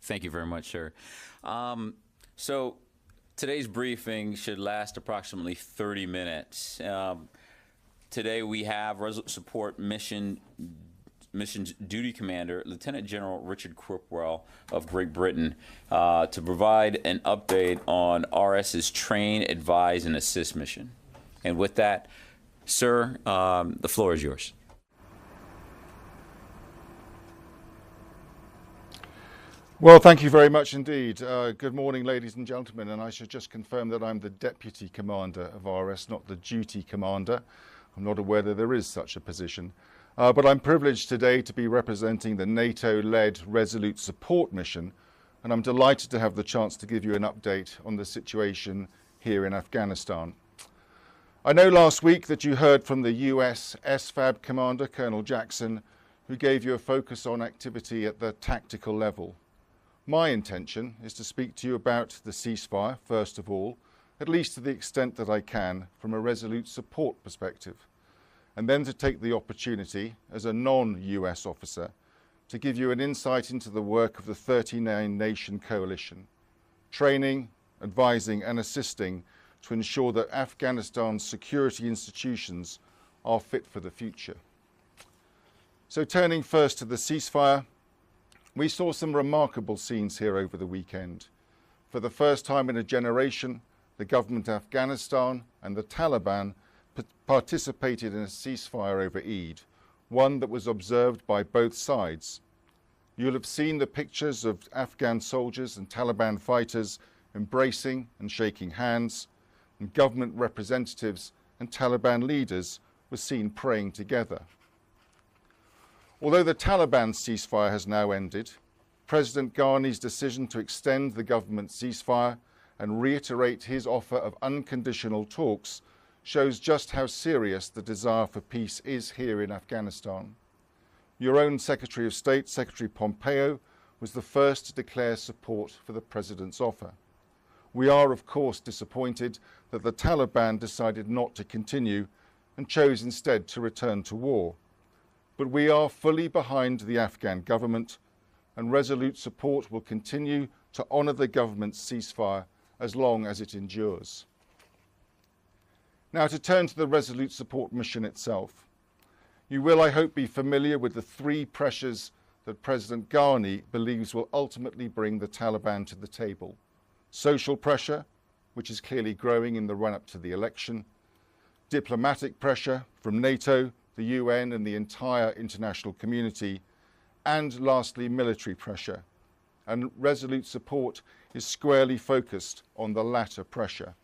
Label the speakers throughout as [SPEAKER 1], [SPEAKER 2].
[SPEAKER 1] Thank you very much, sir. So today's briefing should last approximately 30 minutes. Today we have Resolute Support Missions Duty Commander, Lieutenant General Richard Cripwell of Great Britain, to provide an update on RS's Train, Advise, and Assist mission. And with that, sir, the floor is yours.
[SPEAKER 2] Well, thank you very much indeed. Good morning, ladies and gentlemen, and I should just confirm that I'm the Deputy Commander of RS, not the Duty Commander. I'm not aware that there is such a position. But I'm privileged today to be representing the NATO-led Resolute Support mission, and I'm delighted to have the chance to give you an update on the situation here in Afghanistan. I know last week that you heard from the US SFAB Commander, Colonel Jackson, who gave you a focus on activity at the tactical level. My intention is to speak to you about the ceasefire, first of all, at least to the extent that I can from a Resolute Support perspective, and then to take the opportunity as a non-US officer to give you an insight into the work of the 39-nation coalition, training, advising and assisting to ensure that Afghanistan's security institutions are fit for the future. So turning first to the ceasefire, we saw some remarkable scenes here over the weekend. For the first time in a generation, the government of Afghanistan and the Taliban participated in a ceasefire over Eid, one that was observed by both sides. You'll have seen the pictures of Afghan soldiers and Taliban fighters embracing and shaking hands, and government representatives and Taliban leaders were seen praying together. Although the Taliban ceasefire has now ended, President Ghani's decision to extend the government ceasefire and reiterate his offer of unconditional talks shows just how serious the desire for peace is here in Afghanistan. Your own Secretary of State, Secretary Pompeo, was the first to declare support for the President's offer. We are, of course, disappointed that the Taliban decided not to continue and chose instead to return to war. But we are fully behind the Afghan government, and Resolute Support will continue to honour the government's ceasefire as long as it endures. Now to turn to the Resolute Support mission itself. You will, I hope, be familiar with the three pressures that President Ghani believes will ultimately bring the Taliban to the table. Social pressure, which is clearly growing in the run-up to the election, diplomatic pressure from NATO, the UN and the entire international community, and lastly military pressure. And Resolute Support is squarely focused on the latter pressure.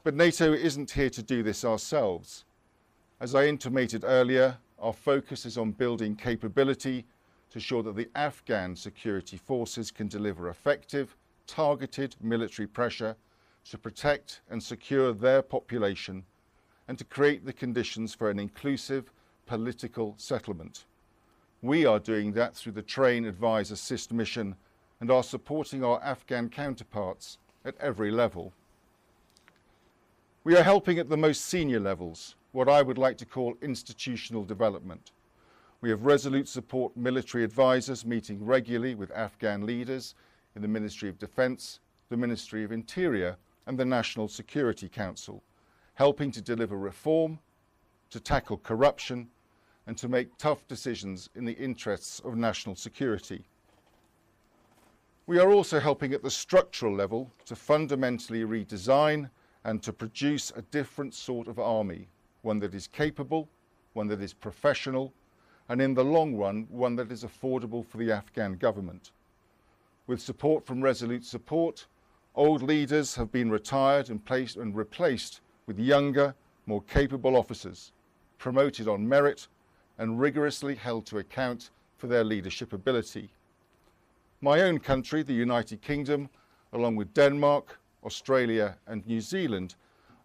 [SPEAKER 2] But NATO isn't here to do this ourselves. As I intimated earlier, our focus is on building capability to ensure that the Afghan security forces can deliver effective, targeted military pressure to protect and secure their population and to create the conditions for an inclusive political settlement. We are doing that through the Train, Advise, Assist mission and are supporting our Afghan counterparts at every level. We are helping at the most senior levels, what I would like to call institutional development. We have Resolute Support military advisors meeting regularly with Afghan leaders in the Ministry of Defence, the Ministry of Interior and the National Security Council, helping to deliver reform, to tackle corruption, and to make tough decisions in the interests of national security. We are also helping at the structural level to fundamentally redesign and to produce a different sort of army, one that is capable, one that is professional, and in the long run, one that is affordable for the Afghan government. With support from Resolute Support, old leaders have been retired and replaced with younger, more capable officers, promoted on merit and rigorously held to account for their leadership ability. My own country, the United Kingdom, along with Denmark, Australia and New Zealand,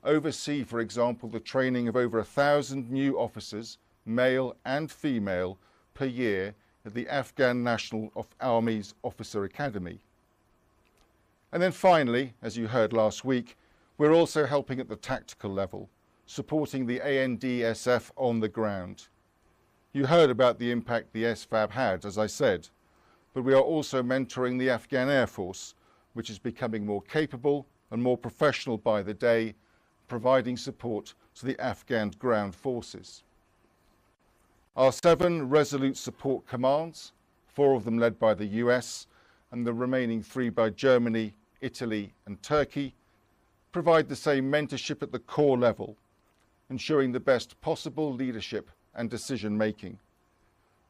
[SPEAKER 2] oversee, for example, the training of over 1,000 new officers, male and female, per year at the Afghan National Army's Officer Academy. And then finally, as you heard last week, we're also helping at the tactical level, supporting the ANDSF on the ground. You heard about the impact the SFAB had, as I said. but we are also mentoring the Afghan Air Force, which is becoming more capable and more professional by the day, providing support to the Afghan ground forces. Our 7 Resolute Support commands, 4 of them led by the US and the remaining 3 by Germany, Italy and Turkey, provide the same mentorship at the core level, ensuring the best possible leadership and decision making.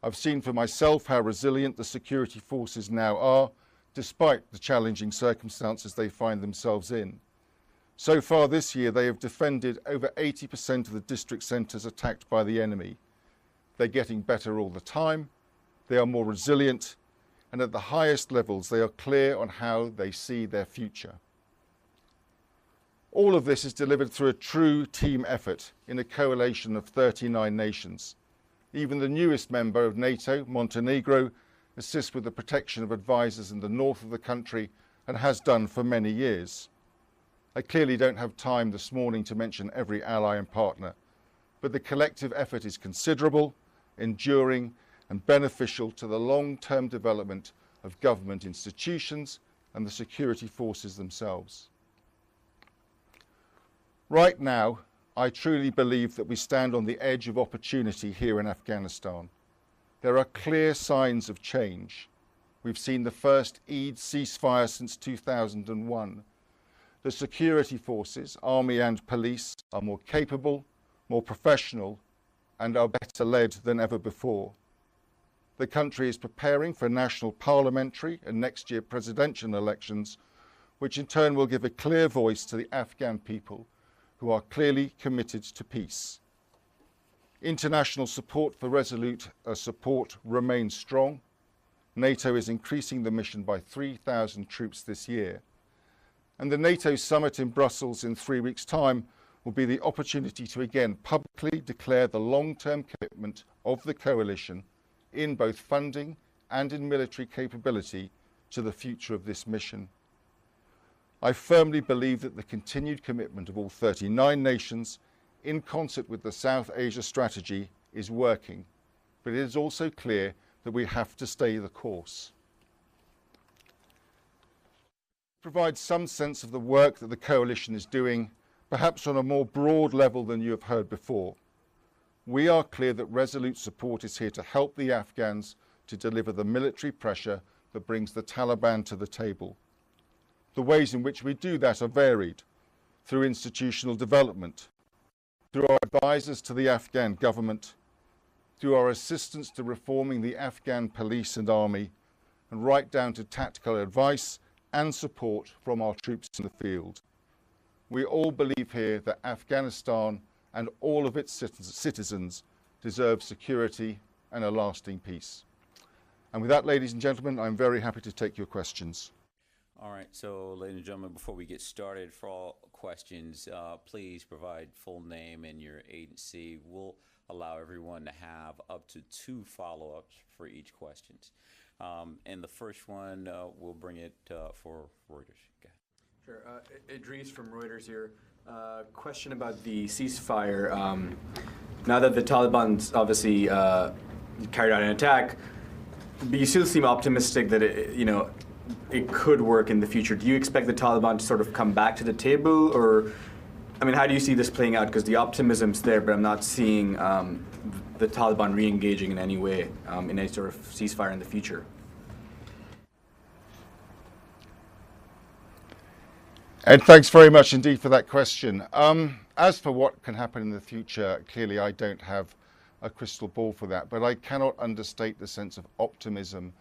[SPEAKER 2] I've seen for myself how resilient the security forces now are, despite the challenging circumstances they find themselves in. So far this year, they have defended over 80% of the district centres attacked by the enemy. They're getting better all the time, they are more resilient, and at the highest levels, they are clear on how they see their future. All of this is delivered through a true team effort in a coalition of 39 nations. Even the newest member of NATO, Montenegro, assists with the protection of advisors in the north of the country and has done for many years. I clearly don't have time this morning to mention every ally and partner, but the collective effort is considerable, enduring and beneficial to the long-term development of government institutions and the security forces themselves. Right now, I truly believe that we stand on the edge of opportunity here in Afghanistan. There are clear signs of change. We've seen the first Eid ceasefire since 2001. The security forces, army and police, are more capable, more professional, and are better led than ever before. The country is preparing for national parliamentary and next year presidential elections, which in turn will give a clear voice to the Afghan people who are clearly committed to peace. International support for Resolute Support remains strong. NATO is increasing the mission by 3,000 troops this year. And the NATO summit in Brussels in 3 weeks' time will be the opportunity to again publicly declare the long-term commitment of the coalition in both funding and in military capability to the future of this mission. I firmly believe that the continued commitment of all 39 nations in concert with the South Asia strategy is working, but it is also clear that we have to stay the course. Provide some sense of the work that the coalition is doing, perhaps on a more broad level than you have heard before. We are clear that Resolute Support is here to help the Afghans to deliver the military pressure that brings the Taliban to the table. The ways in which we do that are varied, through institutional development, through our advisors to the Afghan government, through our assistance to reforming the Afghan police and army, and right down to tactical advice and support from our troops in the field. We all believe here that Afghanistan and all of its citizens deserve security and a lasting peace. And with that, ladies and gentlemen, I'm very happy to take your questions.
[SPEAKER 1] All right, so ladies and gentlemen, before we get started, for all questions, please provide full name and your agency. We'll allow everyone to have up to 2 follow-ups for each question. And the first one, we'll bring it for Reuters. Okay.
[SPEAKER 3] Sure. Idris from Reuters here. Question about the ceasefire. Now that the Taliban's obviously carried out an attack, but you still seem optimistic that it could work in the future. Do you expect the Taliban to sort of come back to the table, or, I mean, how do you see this playing out? Because the optimism's there, but I'm not seeing the Taliban re-engaging in any way in any sort of ceasefire in the future.
[SPEAKER 2] Ed, thanks very much indeed for that question. As for what can happen in the future, clearly I don't have a crystal ball for that, but I cannot understate the sense of optimism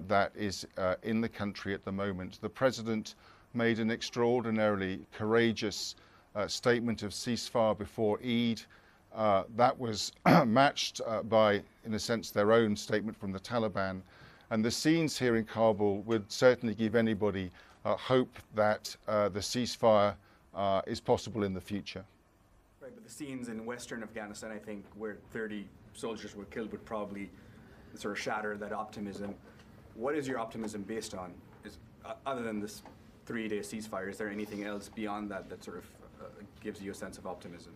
[SPEAKER 2] that is in the country at the moment. The President made an extraordinarily courageous statement of ceasefire before Eid. That was matched by, in a sense, their own statement from the Taliban. And the scenes here in Kabul would certainly give anybody hope that the ceasefire is possible in the future.
[SPEAKER 3] Right, but the scenes in Western Afghanistan, I think, where 30 soldiers were killed would probably sort of shatter that optimism. What is your optimism based on? Other than this 3-day ceasefire, is there anything else beyond that that sort of gives you a sense of optimism?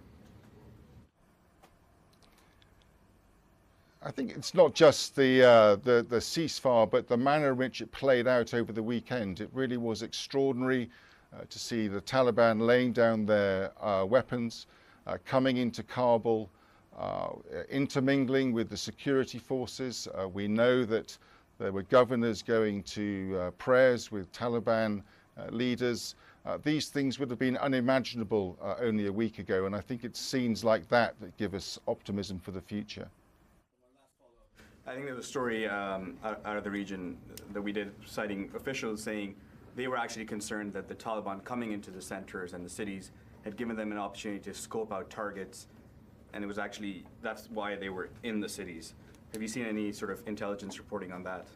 [SPEAKER 2] I think it's not just the ceasefire, but the manner in which it played out over the weekend. It really was extraordinary to see the Taliban laying down their weapons, coming into Kabul, intermingling with the security forces. We know that there were governors going to prayers with Taliban leaders. These things would have been unimaginable only a week ago, and I think it's scenes like that that give us optimism for the future.
[SPEAKER 3] I think there was a story out of the region that we did citing officials saying they were actually concerned that the Taliban coming into the centers and the cities had given them an opportunity to scope out targets, and it was actually, that's why they were in the cities. Have you seen any sort of intelligence reporting on that?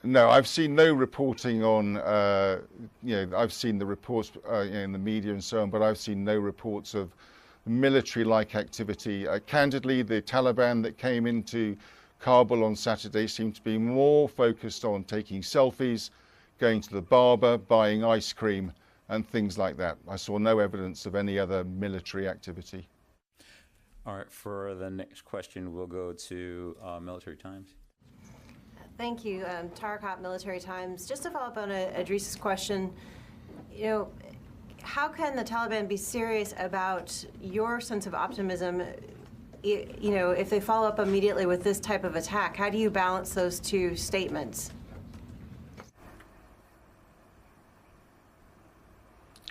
[SPEAKER 2] No, I've seen no reporting on, I've seen the reports in the media and so on, but I've seen no reports of military-like activity. Candidly, the Taliban that came into Kabul on Saturday seemed to be more focused on taking selfies, going to the barber, buying ice cream, and things like that. I saw no evidence of any other military activity.
[SPEAKER 1] All right, for the next question, we'll go to Military Times.
[SPEAKER 4] Thank you, Tarakat, Military Times. Just to follow up on Idris's question, how can the Taliban be serious about your sense of optimism, if they follow up immediately with this type of attack? How do you balance those two statements?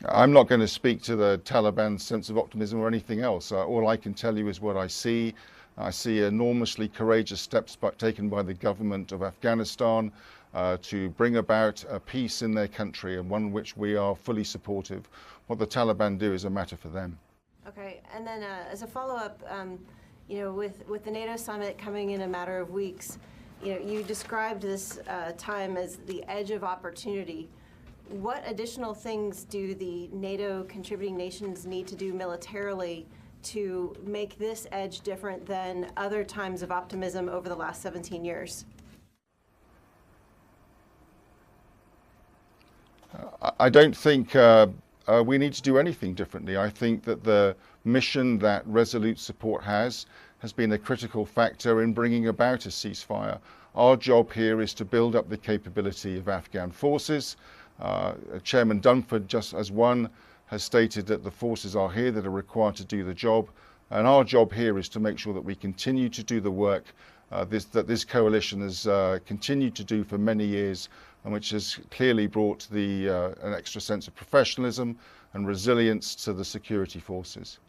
[SPEAKER 2] I'm not going to speak to the Taliban's sense of optimism or anything else. All I can tell you is what I see. I see enormously courageous steps taken by the government of Afghanistan to bring about a peace in their country, and one which we are fully supportive. What the Taliban do is a matter for them.
[SPEAKER 4] Okay, and then as a follow-up, with the NATO summit coming in a matter of weeks, you described this time as the edge of opportunity. What additional things do the NATO contributing nations need to do militarily to make this edge different than other times of optimism over the last 17 years?
[SPEAKER 2] I don't think we need to do anything differently. I think that the mission that Resolute Support has been a critical factor in bringing about a ceasefire. Our job here is to build up the capability of Afghan forces. Chairman Dunford, just as one, has stated that the forces are here that are required to do the job, and our job here is to make sure that we continue to do the work that this coalition has continued to do for many years, and which has clearly brought an extra sense of professionalism and resilience to the security forces.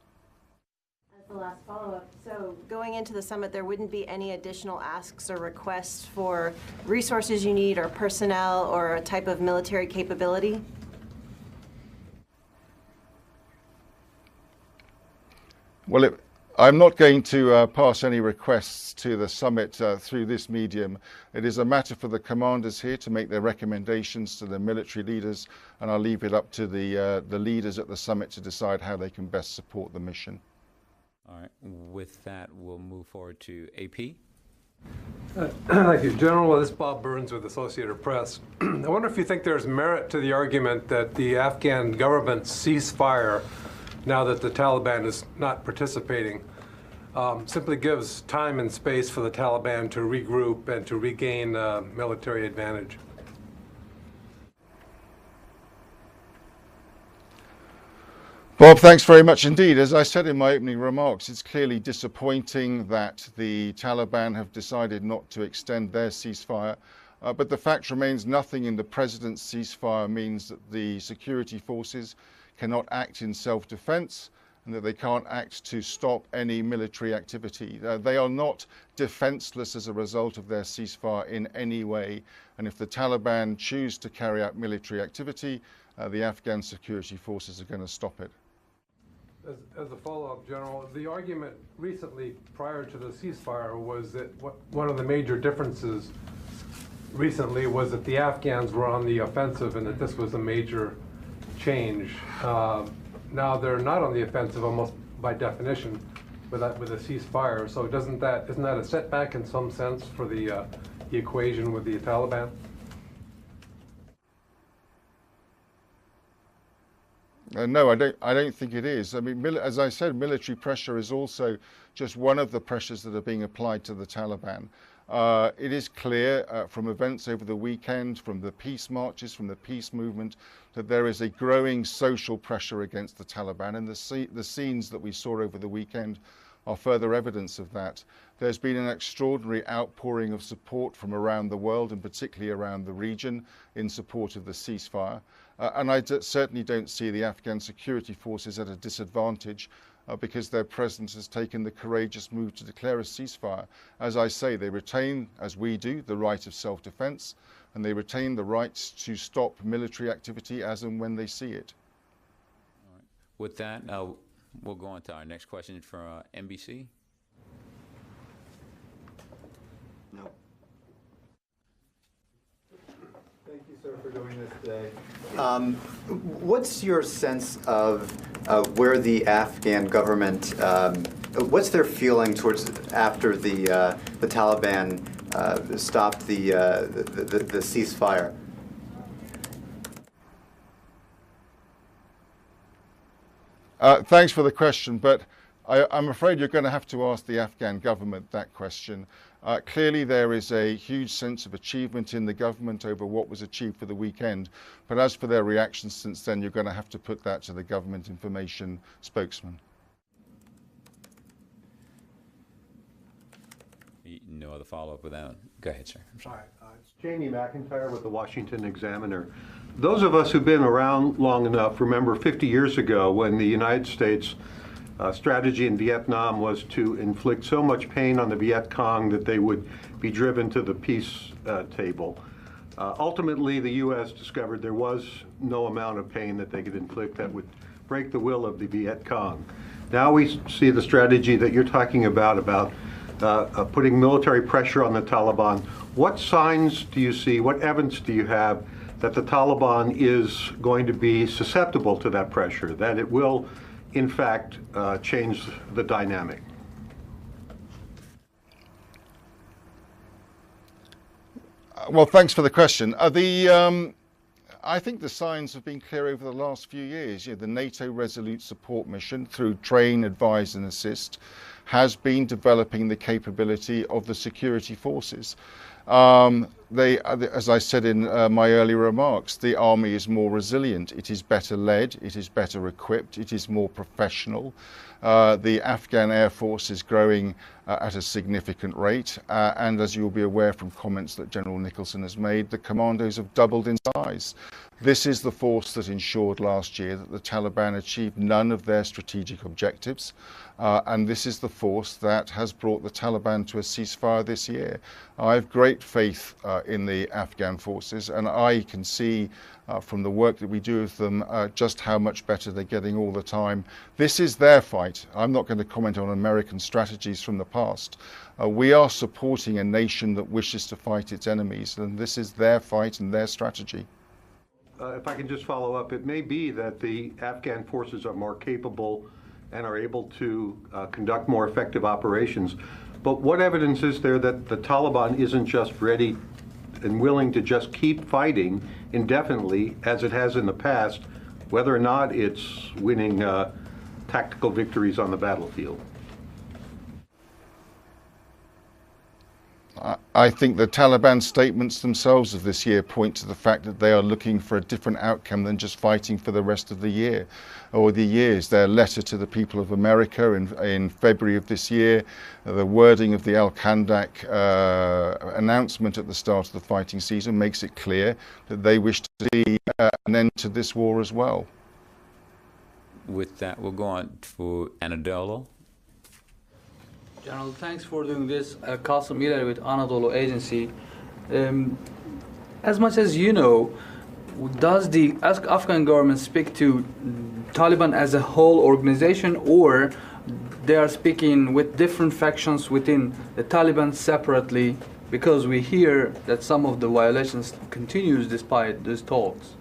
[SPEAKER 4] As the last follow-up, so going into the summit, there wouldn't be any additional asks or requests for resources you need or personnel or a type of military capability?
[SPEAKER 2] Well, I'm not going to pass any requests to the summit through this medium. It is a matter for the commanders here to make their recommendations to the military leaders, and I'll leave it up to the leaders at the summit to decide how they can best support the mission.
[SPEAKER 1] All right, with that, we'll move forward to AP.
[SPEAKER 5] Thank you, General. This is Bob Burns with Associated Press. I wonder if you think there's merit to the argument that the Afghan government's ceasefire, now that the Taliban is not participating, simply gives time and space for the Taliban to regroup and to regain military advantage.
[SPEAKER 2] Bob, thanks very much indeed. As I said in my opening remarks, it's clearly disappointing that the Taliban have decided not to extend their ceasefire. But the fact remains, nothing in the president's ceasefire means that the security forces cannot act in self-defense and that they can't act to stop any military activity. They are not defenseless as a result of their ceasefire in any way. And if the Taliban choose to carry out military activity, the Afghan security forces are going to stop it.
[SPEAKER 5] As a follow-up, General, the argument recently prior to the ceasefire was that one of the major differences recently was that the Afghans were on the offensive and that this was a major change. Now they're not on the offensive almost by definition with a ceasefire. So isn't that a setback in some sense for the equation with the Taliban?
[SPEAKER 2] No, I don't think it is. I mean, as I said, military pressure is also just one of the pressures that are being applied to the Taliban. It is clear from events over the weekend, from the peace marches, from the peace movement, that there is a growing social pressure against the Taliban, and the scenes that we saw over the weekend are further evidence of that. There's been an extraordinary outpouring of support from around the world, and particularly around the region, in support of the ceasefire. And I certainly don't see the Afghan security forces at a disadvantage because their president has taken the courageous move to declare a ceasefire. As I say, they retain, as we do, the right of self-defense, and they retain the rights to stop military activity as and when they see it.
[SPEAKER 1] All right. With that, we'll go on to our next question from NBC.
[SPEAKER 6] No. Thank you, sir, for doing this today. What's your sense of where the Afghan government, what's their feeling towards after the Taliban stopped the ceasefire?
[SPEAKER 2] Thanks for the question, but I'm afraid you're going to have to ask the Afghan government that question. Clearly there is a huge sense of achievement in the government over what was achieved for the weekend, but as for their reactions since then, you're going to have to put that to the government information spokesman.
[SPEAKER 1] No other follow-up with that one. Go ahead, sir. I'm sorry.
[SPEAKER 7] Hi, it's Jamie McIntyre with the Washington Examiner. Those of us who've been around long enough remember 50 years ago when the United States strategy in Vietnam was to inflict so much pain on the Viet Cong that they would be driven to the peace table. Ultimately, the U.S. discovered there was no amount of pain that they could inflict that would break the will of the Viet Cong. Now we see the strategy that you're talking about putting military pressure on the Taliban. What signs do you see, what evidence do you have that the Taliban is going to be susceptible to that pressure, that it will in fact change the dynamic?
[SPEAKER 2] Well, thanks for the question. I think the signs have been clear over the last few years. The NATO Resolute Support mission, through train, advise and assist, has been developing the capability of the security forces. As I said in my earlier remarks, the army is more resilient, it is better led, it is better equipped, it is more professional. The Afghan Air Force is growing at a significant rate, and as you'll be aware from comments that General Nicholson has made, the commandos have doubled in size. This is the force that ensured last year that the Taliban achieved none of their strategic objectives, and this is the force that has brought the Taliban to a ceasefire this year. I have great faith in the Afghan forces, and I can see from the work that we do with them just how much better they're getting all the time. This is their fight. I'm not going to comment on American strategies from the past. We are supporting a nation that wishes to fight its enemies, and this is their fight and their strategy.
[SPEAKER 7] If I can just follow up, it may be that the Afghan forces are more capable and are able to conduct more effective operations. But what evidence is there that the Taliban isn't just ready and willing to just keep fighting indefinitely as it has in the past, whether or not it's winning tactical victories on the battlefield?
[SPEAKER 2] I think the Taliban statements themselves of this year point to the fact that they are looking for a different outcome than just fighting for the rest of the year or the years. Their letter to the people of America in February of this year, the wording of the Al-Kandak announcement at the start of the fighting season makes it clear that they wish to see an end to this war as well.
[SPEAKER 1] With that, we'll go on for Anadolu.
[SPEAKER 8] General, thanks for doing this. Qasim Ilari with Anadolu Agency. As much as you know, does the Afghan government speak to Taliban as a whole organization, or they are speaking with different factions within the Taliban separately? Because we hear that some of the violations continues despite these talks.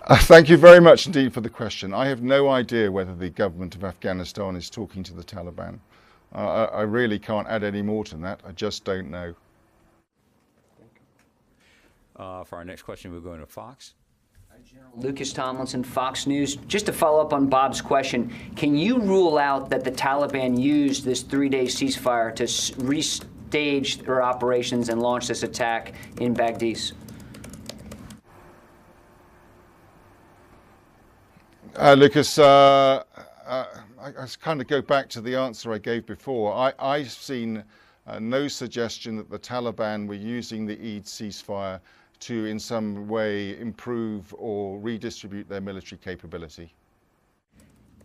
[SPEAKER 2] Thank you very much indeed for the question. I have no idea whether the government of Afghanistan is talking to the Taliban. I really can't add any more to that. I just don't know.
[SPEAKER 1] For our next question, we're going to Fox.
[SPEAKER 9] Lucas Tomlinson, Fox News. Just to follow up on Bob's question, can you rule out that the Taliban used this 3-day ceasefire to restage their operations and launch this attack in Baghdad?
[SPEAKER 2] Lucas, I kind of go back to the answer I gave before. I've seen no suggestion that the Taliban were using the Eid ceasefire to in some way improve or redistribute their military capability.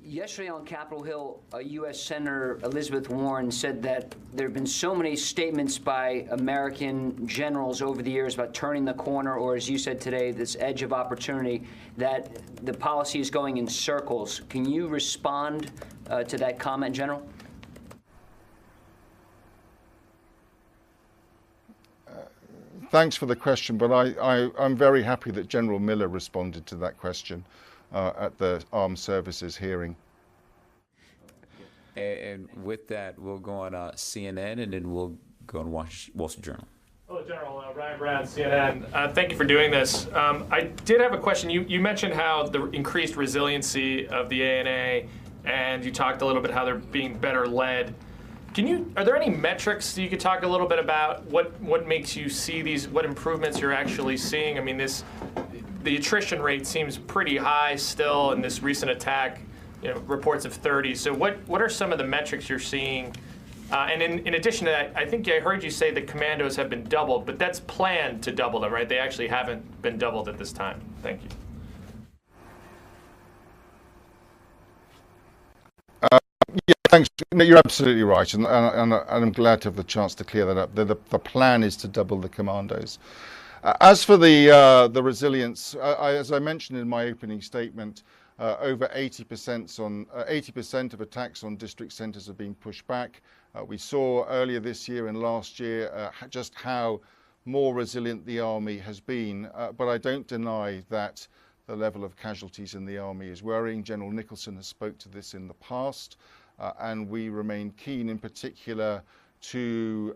[SPEAKER 9] Yesterday on Capitol Hill, U.S. Senator Elizabeth Warren said that there have been so many statements by American generals over the years about turning the corner, or as you said today, this edge of opportunity, that the policy is going in circles. Can you respond to that comment, General?
[SPEAKER 2] Thanks for the question, but I'm very happy that General Miller responded to that question at the Armed Services hearing.
[SPEAKER 1] And with that, we'll go on CNN, and then we'll go on Wall Street Journal.
[SPEAKER 10] Hello, General. Ryan Brown, CNN. Thank you for doing this. I did have a question. You mentioned how the increased resiliency of the ANA, and you talked a little bit how they're being better led. Are there any metrics that you could talk a little bit about? What makes you see these? What improvements you're actually seeing? I mean, the attrition rate seems pretty high still in this recent attack. Reports of 30. So what are some of the metrics you're seeing? And in addition to that, I think I heard you say the commandos have been doubled, but that's planned to double them, right? They actually haven't been doubled at this time. Thank you.
[SPEAKER 2] Yeah, thanks. No, you're absolutely right, and I'm glad to have the chance to clear that up. The plan is to double the commandos. As for the resilience, as I mentioned in my opening statement, over 80% of attacks on district centres have been pushed back. We saw earlier this year and last year just how more resilient the army has been, but I don't deny that the level of casualties in the army is worrying. General Nicholson has spoke to this in the past, and we remain keen in particular to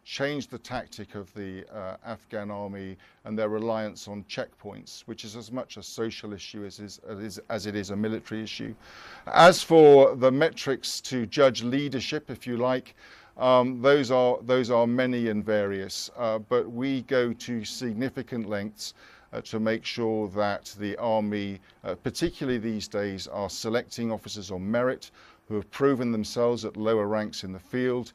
[SPEAKER 2] change the tactic of the Afghan army and their reliance on checkpoints, which is as much a social issue as it is a military issue. As for the metrics to judge leadership, if you like, those are many and various, but we go to significant lengths to make sure that the army, particularly these days, are selecting officers on merit who have proven themselves at lower ranks in the field,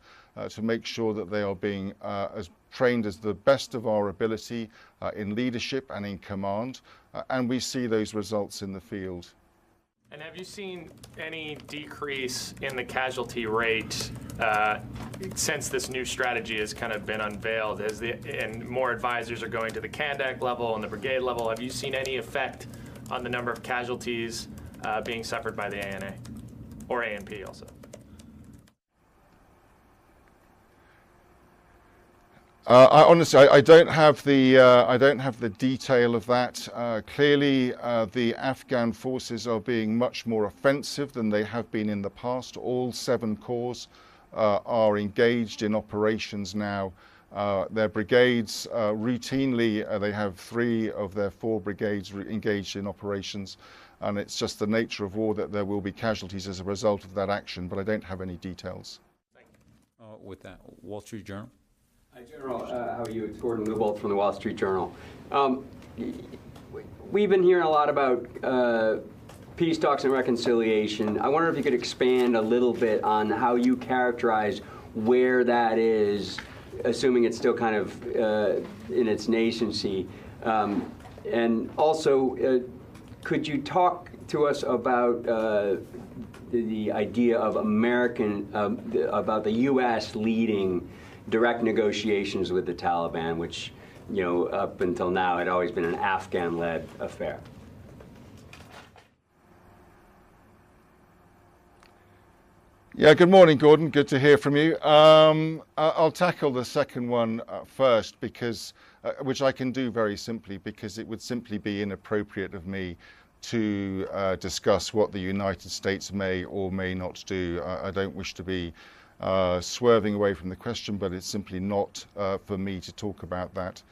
[SPEAKER 2] to make sure that they are being as trained as the best of our ability in leadership and in command, and we see those results in the field.
[SPEAKER 10] And have you seen any decrease in the casualty rate since this new strategy has kind of been unveiled? And more advisors are going to the Kandak level and the brigade level. Have you seen any effect on the number of casualties being suffered by the ANA or ANP also?
[SPEAKER 2] Honestly, I don't have the detail of that. Clearly, the Afghan forces are being much more offensive than they have been in the past. All 7 corps are engaged in operations now. Their brigades routinely, they have 3 of their 4 brigades engaged in operations, and it's just the nature of war that there will be casualties as a result of that action, but I don't have any details.
[SPEAKER 10] Thank you.
[SPEAKER 1] With that, Wall Street Journal.
[SPEAKER 11] Hi, General. How are you? It's Gordon Newbold from the Wall Street Journal. We've been hearing a lot about peace talks and reconciliation. I wonder if you could expand a little bit on how you characterize where that is, assuming it's still kind of in its nascency. And also, could you talk to us about the idea of about the U.S. leading direct negotiations with the Taliban, which, up until now had always been an Afghan-led affair?
[SPEAKER 2] Yeah, good morning, Gordon. Good to hear from you. I'll tackle the second one first, because which I can do very simply, because it would simply be inappropriate of me to discuss what the United States may or may not do. I don't wish to be swerving away from the question, but it's simply not for me to talk about that.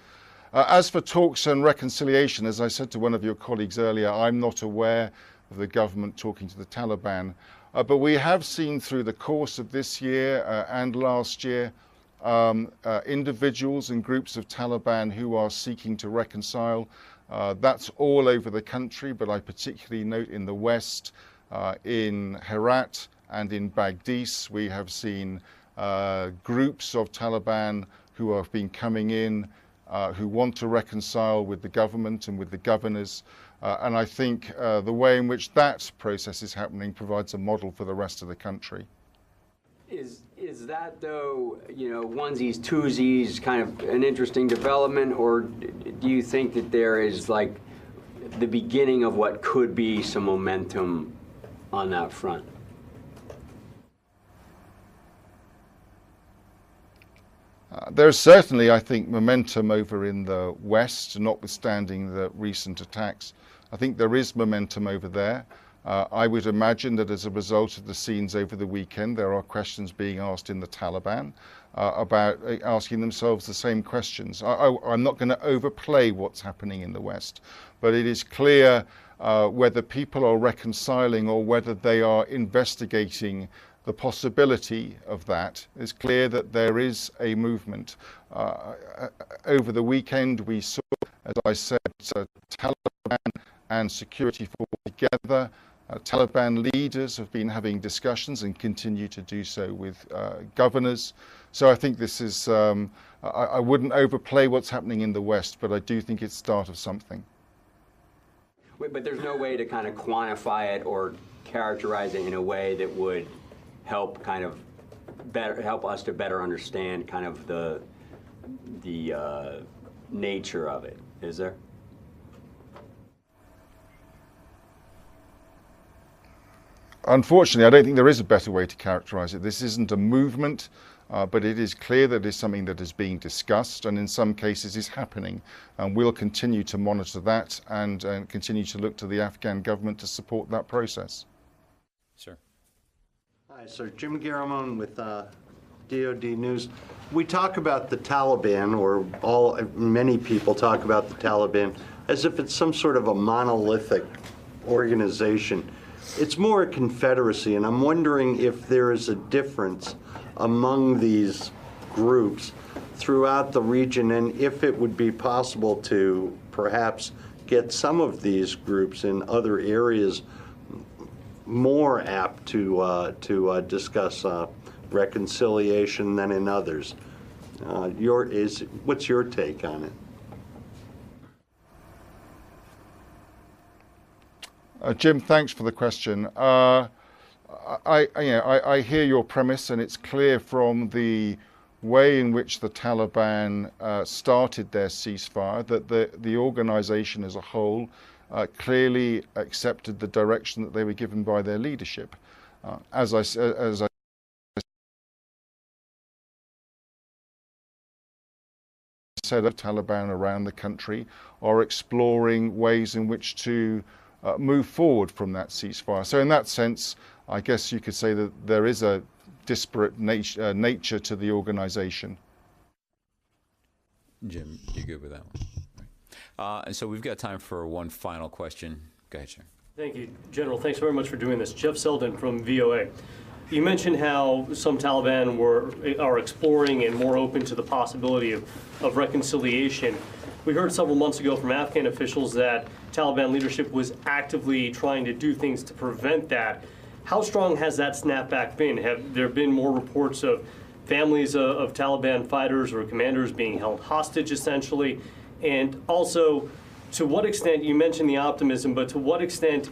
[SPEAKER 2] As for talks and reconciliation, as I said to one of your colleagues earlier, I'm not aware of the government talking to the Taliban. But we have seen through the course of this year and last year individuals and groups of Taliban who are seeking to reconcile. That's all over the country, but I particularly note in the West, in Herat and in Baghdis, we have seen groups of Taliban who have been coming in, who want to reconcile with the government and with the governors. And I think the way in which that process is happening provides a model for the rest of the country.
[SPEAKER 11] Is that, though, you know, onesies, twosies, kind of an interesting development, or do you think that there is, like, the beginning of what could be some momentum on that front?
[SPEAKER 2] There's certainly, I think, momentum over in the West, notwithstanding the recent attacks. I think there is momentum over there. I would imagine that as a result of the scenes over the weekend, there are questions being asked in the Taliban about asking themselves the same questions. I'm not going to overplay what's happening in the West, but it is clear whether people are reconciling or whether they are investigating the possibility of that. It's clear that there is a movement. Over the weekend, we saw, as I said, Taliban and security forces together. Taliban leaders have been having discussions and continue to do so with governors. So I think this is, I wouldn't overplay what's happening in the West, but I do think it's the start of something.
[SPEAKER 11] But there's no way to kind of quantify it or characterize it in a way that would help kind of help us to better understand kind of the nature of it, is there?
[SPEAKER 2] Unfortunately, I don't think there is a better way to characterize it. This isn't a movement, but it is clear that it's something that is being discussed and in some cases is happening. And we'll continue to monitor that and continue to look to the Afghan government to support that process.
[SPEAKER 1] Sure.
[SPEAKER 12] Hi, sir. Jim Garamone with DoD News. We talk about the Taliban, or many people talk about the Taliban, as if it's some sort of a monolithic organization. It's more a confederacy, and I'm wondering if there is a difference among these groups throughout the region, and if it would be possible to perhaps get some of these groups in other areas more apt to discuss reconciliation than in others. What's your take on it?
[SPEAKER 2] Jim, thanks for the question. I hear your premise, and it's clear from the way in which the Taliban started their ceasefire that the organization as a whole clearly accepted the direction that they were given by their leadership. As I said, the Taliban around the country are exploring ways in which to move forward from that ceasefire. So in that sense, I guess you could say that there is a disparate nature to the organization.
[SPEAKER 1] Jim, you good with that one? And so we've got time for one final question. Go ahead, sir.
[SPEAKER 13] Thank you, General. Thanks very much for doing this. Jeff Selden from VOA. You mentioned how some Taliban are exploring and more open to the possibility of reconciliation. We heard several months ago from Afghan officials that Taliban leadership was actively trying to do things to prevent that. How strong has that snapback been? Have there been more reports of families of Taliban fighters or commanders being held hostage, essentially? And also, to what extent, you mentioned the optimism, but to what extent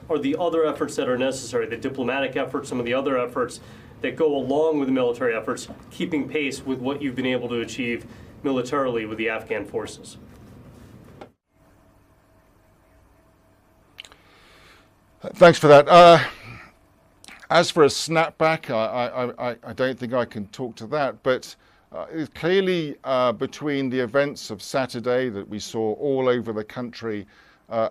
[SPEAKER 13] are the other efforts that are necessary, the diplomatic efforts, some of the other efforts that go along with the military efforts, keeping pace with what you've been able to achieve militarily with the Afghan forces?
[SPEAKER 2] Thanks for that. As for a snapback, I don't think I can talk to that, but clearly between the events of Saturday that we saw all over the country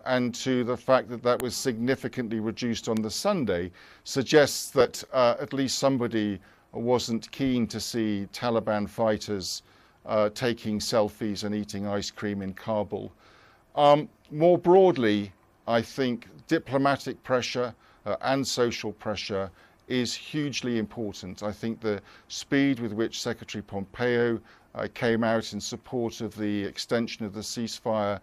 [SPEAKER 2] and to the fact that that was significantly reduced on the Sunday suggests that at least somebody wasn't keen to see Taliban fighters taking selfies and eating ice cream in Kabul. More broadly, I think diplomatic pressure and social pressure is hugely important. I think the speed with which Secretary Pompeo came out in support of the extension of the ceasefire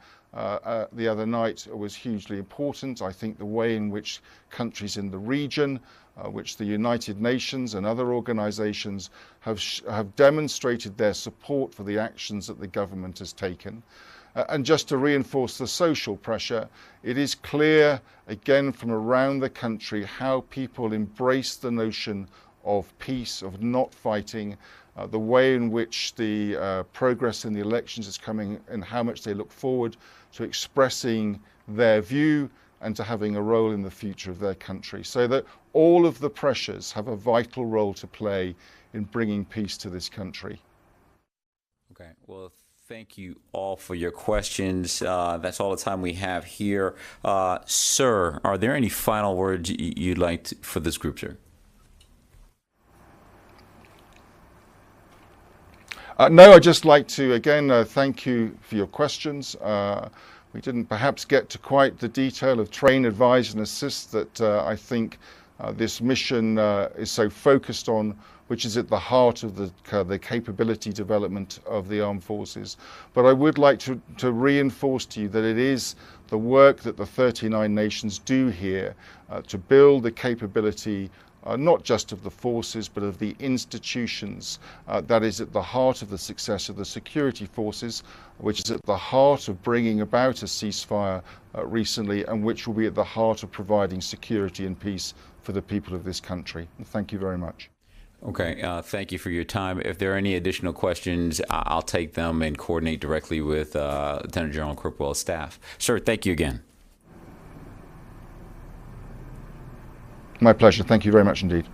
[SPEAKER 2] the other night was hugely important. I think the way in which countries in the region, which the United Nations and other organizations have demonstrated their support for the actions that the government has taken. And just to reinforce the social pressure, it is clear again from around the country how people embrace the notion of peace, of not fighting, the way in which the progress in the elections is coming and how much they look forward to expressing their view and to having a role in the future of their country. So that all of the pressures have a vital role to play in bringing peace to this country.
[SPEAKER 1] Okay, well, thank you all for your questions. That's all the time we have here. Sir, are there any final words you'd like for this group, sir?
[SPEAKER 2] No, I'd just like to, again, thank you for your questions. We didn't perhaps get to quite the detail of train, advise and assist that I think this mission is so focused on, which is at the heart of the capability development of the armed forces. But I would like to reinforce to you that it is the work that the 39 nations do here to build the capability not just of the forces, but of the institutions that is at the heart of the success of the security forces, which is at the heart of bringing about a ceasefire recently, and which will be at the heart of providing security and peace for the people of this country. Thank you very much.
[SPEAKER 1] Okay, thank you for your time. If there are any additional questions, I'll take them and coordinate directly with Lieutenant General Cripwell's staff. Sir, thank you again.
[SPEAKER 2] My pleasure. Thank you very much indeed.